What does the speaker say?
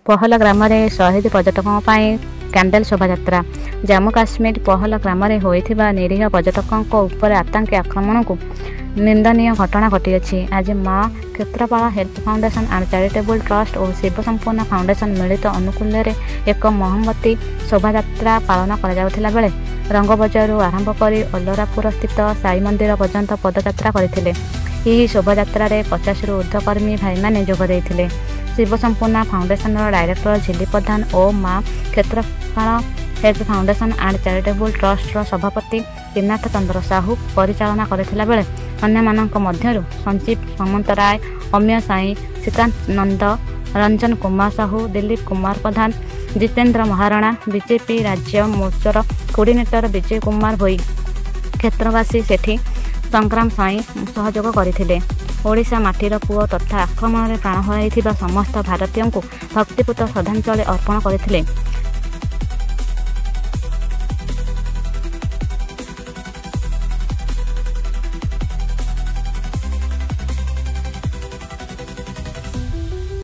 ପହଲ ଗ୍ରାମରେ ଶହୀଦ ପର୍ଯ୍ୟଟକଙ୍କ ପାଇଁ କ୍ୟାଣ୍ଡେଲ ଶୋଭାଯାତ୍ରା। ଜାମ୍ମୁ କାଶ୍ମୀର ପହଲ ଗ୍ରାମରେ ହୋଇଥିବା ନିରୀହ ପର୍ଯ୍ୟଟକଙ୍କ ଉପରେ ଆତଙ୍କୀ ଆକ୍ରମଣକୁ ନିନ୍ଦନୀୟ ଘଟଣା ଘଟିଅଛି। ଆଜି Maa Kshetrapal health foundation and charitable trust ଓ ଶିବ ସମ୍ପୂର୍ଣ୍ଣ ଫାଉଣ୍ଡେସନ ମିଳିତ ଅନୁକୂଲ୍ୟରେ ଏକ ମହମବତୀ ଶୋଭାଯାତ୍ରା ପାଳନ କରାଯାଉଥିଲା ବେଳେ ରଙ୍ଗବଜାରରୁ ଆରମ୍ଭ କରି ଅଲରାପୁର ସ୍ଥିତ ସାଇ ମନ୍ଦିର ପର୍ଯ୍ୟନ୍ତ ପଦଯାତ୍ରା କରିଥିଲେ। ଏହି ଶୋଭାଯାତ୍ରାରେ 50ରୁ ଉର୍ଦ୍ଧ୍ୱ କର୍ମୀ ଭାଇମାନେ ଯୋଗ ଦେଇଥିଲେ। ଶିବ ସମ୍ପୂର୍ଣ୍ଣ ଫାଉଣ୍ଡେସନର ଡାଇରେକ୍ଟର ଝିଲି ପ୍ରଧାନ ଓ ମା Kshetrapal health foundation and charitable ଟ୍ରଷ୍ଟର ସଭାପତି ତ୍ରିନାଥ ଚନ୍ଦ୍ର ସାହୁ ପରିଚାଳନା କରିଥିଲା ବେଳେ ଅନ୍ୟମାନଙ୍କ ମଧ୍ୟରୁ ସଞ୍ଜୀବ ସାମନ୍ତରାୟ, ଅମୀୟ ସାଇ, ଶ୍ରୀକାନ୍ତ ନନ୍ଦ, ରଞ୍ଜନ କୁମାର ସାହୁ, ଦିଲ୍ଲୀପ କୁମାର ପ୍ରଧାନ, ଜିତେନ୍ଦ୍ର ମହାରଣା, ବିଜେପି ରାଜ୍ୟ ମୋର୍ଚ୍ଚାର କୋର୍ଡିନେଟର ବିଜୟ କୁମାର ଭୋଇ, କ୍ଷେତ୍ରବାସୀ ସେଠୀ ସଂଗ୍ରାମ ସ୍ୱାଇଁ ସହଯୋଗ କରିଥିଲେ। ଓଡ଼ିଶା ମାଟିର ପୁଅ ତଥା ଆକ୍ରମଣରେ ପ୍ରାଣ ହରାଇଥିବା ସମସ୍ତ ଭାରତୀୟଙ୍କୁ ଭକ୍ତିପୂତ ଶ୍ରଦ୍ଧାଞ୍ଜଳି ଅର୍ପଣ କରିଥିଲେ।